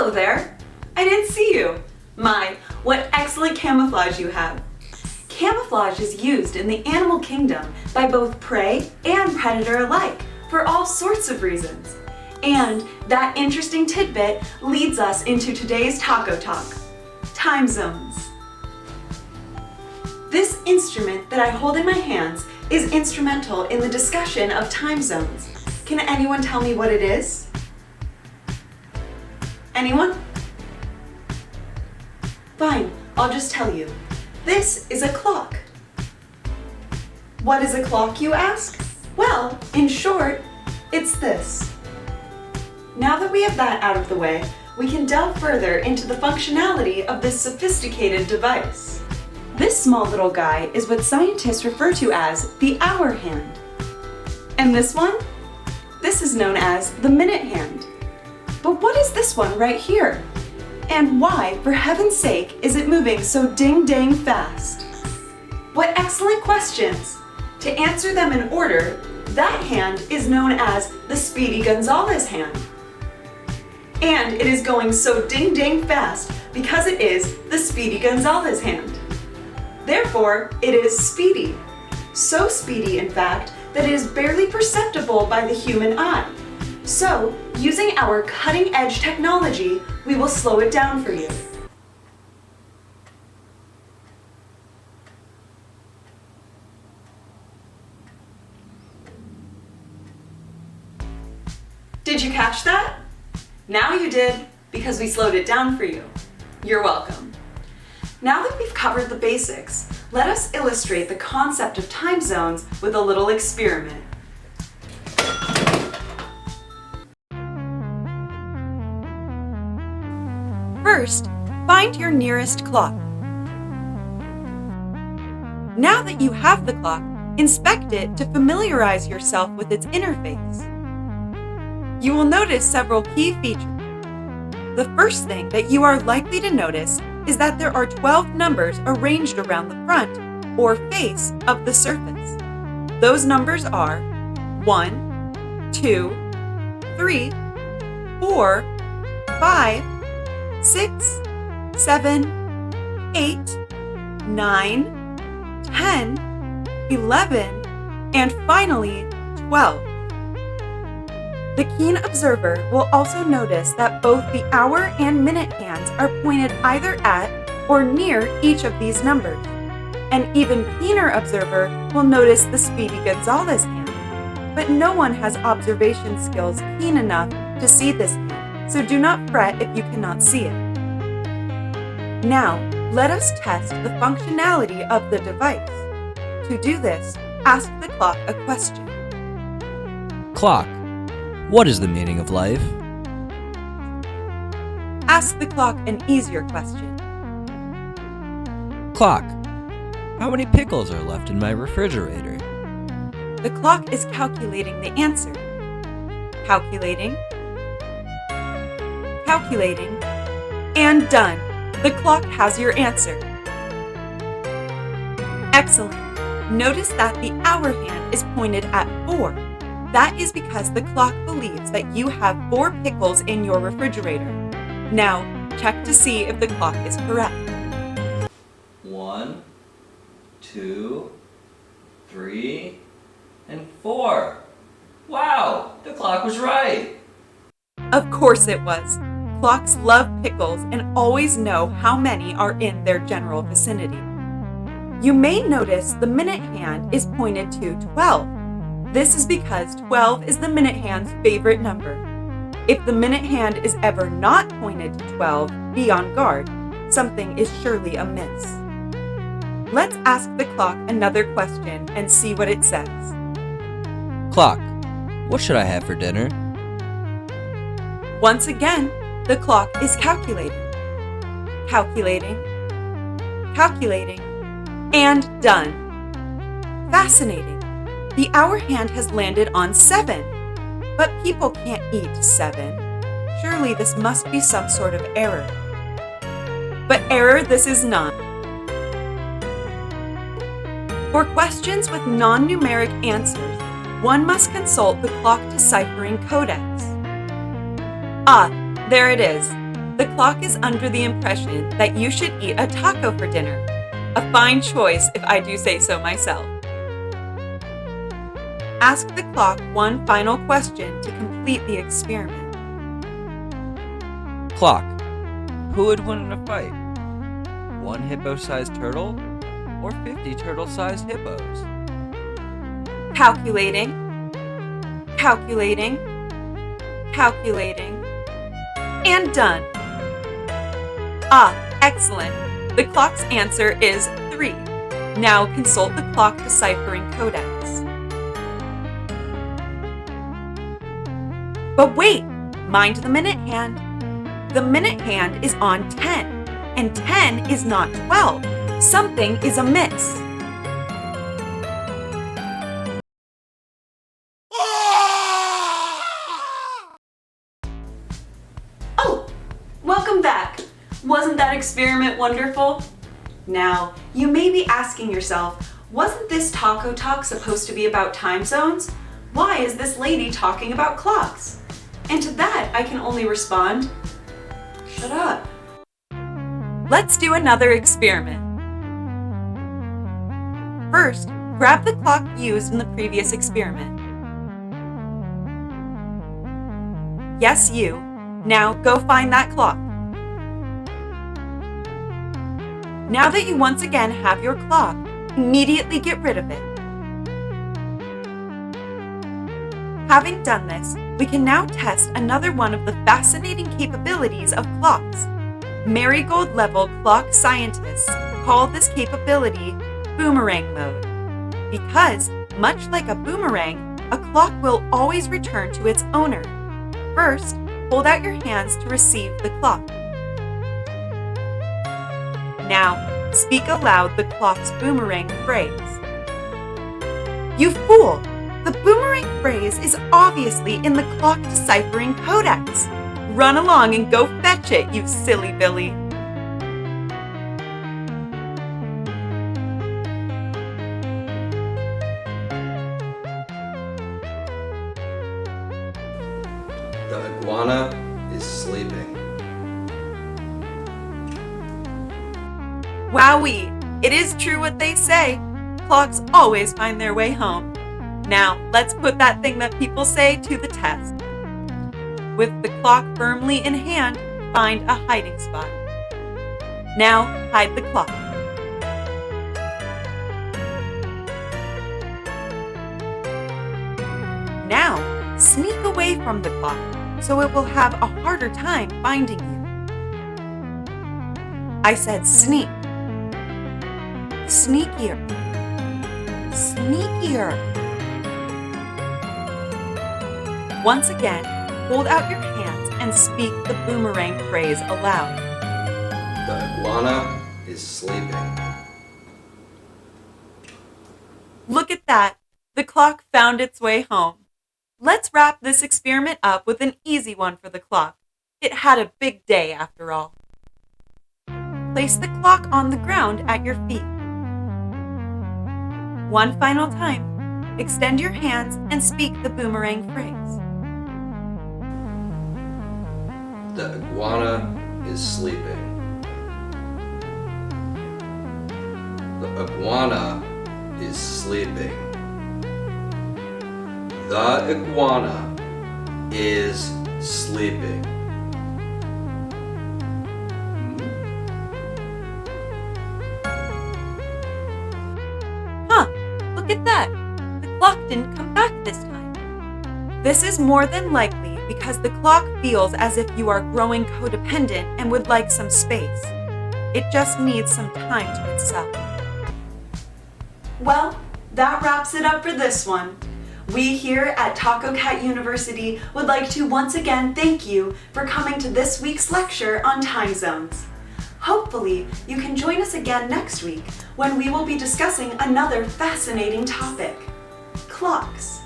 Hello there. I didn't see you. My, what excellent camouflage you have. Camouflage is used in the animal kingdom by both prey and predator alike for all sorts of reasons. And that interesting tidbit leads us into today's Taco Talk, time zones. This instrument that I hold in my hands is instrumental in the discussion of time zones. Can anyone tell me what it is? Anyone? Fine, I'll just tell you. This is a clock. What is a clock, you ask? Well, in short, it's this. Now that we have that out of the way, we can delve further into the functionality of this sophisticated device. This small little guy is what scientists refer to as the hour hand. And this one? This is known as the minute hand. But what is this one right here? And why, for heaven's sake, is it moving so ding-dang fast? What excellent questions! To answer them in order, that hand is known as the Speedy Gonzales hand. And it is going so ding-dang fast because it is the Speedy Gonzales hand. Therefore, it is speedy. So speedy, in fact, that it is barely perceptible by the human eye. So, using our cutting-edge technology, we will slow it down for you. Did you catch that? Now you did, because we slowed it down for you. You're welcome. Now that we've covered the basics, let us illustrate the concept of time zones with a little experiment. First, find your nearest clock. Now that you have the clock, inspect it to familiarize yourself with its interface. You will notice several key features. The first thing that you are likely to notice is that there are 12 numbers arranged around the front, or face, of the surface. Those numbers are 1, 2, 3, 4, 5, 6, 7, 8, 9, 10, 11, and finally 12. The keen observer will also notice that both the hour and minute hands are pointed either at or near each of these numbers. An even keener observer will notice the Speedy Gonzales hand, but no one has observation skills keen enough to see this hand, so do not fret if you cannot see it. Now, let us test the functionality of the device. To do this, ask the clock a question. Clock. What is the meaning of life? Ask the clock an easier question. Clock. How many pickles are left in my refrigerator? The clock is calculating the answer. Calculating. Calculating. And done. The clock has your answer. Excellent. Notice that the hour hand is pointed at 4. That is because the clock believes that you have 4 pickles in your refrigerator. Now, check to see if the clock is correct. 1, 2, 3, and 4. Wow, the clock was right. Of course it was. Clocks love pickles and always know how many are in their general vicinity. You may notice the minute hand is pointed to 12. This is because 12 is the minute hand's favorite number. If the minute hand is ever not pointed to 12, be on guard. Something is surely amiss. Let's ask the clock another question and see what it says. Clock. What should I have for dinner? Once again, the clock is calculating. Calculating. Calculating. And done. Fascinating. The hour hand has landed on 7. But people can't eat 7. Surely this must be some sort of error. But error this is not. For questions with non-numeric answers, one must consult the clock deciphering codex. Ah, there it is. The clock is under the impression that you should eat a taco for dinner. A fine choice, if I do say so myself. Ask the clock one final question to complete the experiment. Clock. Who would win in a fight? One hippo-sized turtle or 50 turtle-sized hippos? Calculating, calculating, calculating, and done. Ah, excellent. The clock's answer is 3. Now consult the clock deciphering codex. But wait, mind the minute hand. The minute hand is on 10, and 10 is not 12. Something is amiss. Oh, welcome back. Wasn't that experiment wonderful? Now, you may be asking yourself, wasn't this Taco Talk supposed to be about time zones? Why is this lady talking about clocks? And to that, I can only respond, shut up. Let's do another experiment. First, grab the clock used in the previous experiment. Yes, you. Now go find that clock. Now that you once again have your clock, immediately get rid of it. Having done this, we can now test another one of the fascinating capabilities of clocks. Marigold-level clock scientists call this capability boomerang mode, because, much like a boomerang, a clock will always return to its owner. First, hold out your hands to receive the clock. Now, speak aloud the clock's boomerang phrase. You fool! The boomerang phrase is obviously in the clock deciphering codex. Run along and go fetch it, you silly Billy. The iguana is sleeping. Wowee! It is true what they say. Clocks always find their way home. Now, let's put that thing that people say to the test. With the clock firmly in hand, find a hiding spot. Now, hide the clock. Now, sneak away from the clock so it will have a harder time finding you. I said sneak. Sneakier. Sneakier. Once again, hold out your hands and speak the boomerang phrase aloud. The iguana is sleeping. Look at that! The clock found its way home. Let's wrap this experiment up with an easy one for the clock. It had a big day after all. Place the clock on the ground at your feet. One final time, extend your hands and speak the boomerang phrase. The iguana is sleeping. The iguana is sleeping. The iguana is sleeping. Huh, look at that. The clock didn't come back this time. This is more than likely because the clock feels as if you are growing codependent and would like some space. It just needs some time to itself. Well, that wraps it up for this one. We here at Tacocat University would like to once again thank you for coming to this week's lecture on time zones. Hopefully, you can join us again next week when we will be discussing another fascinating topic: clocks.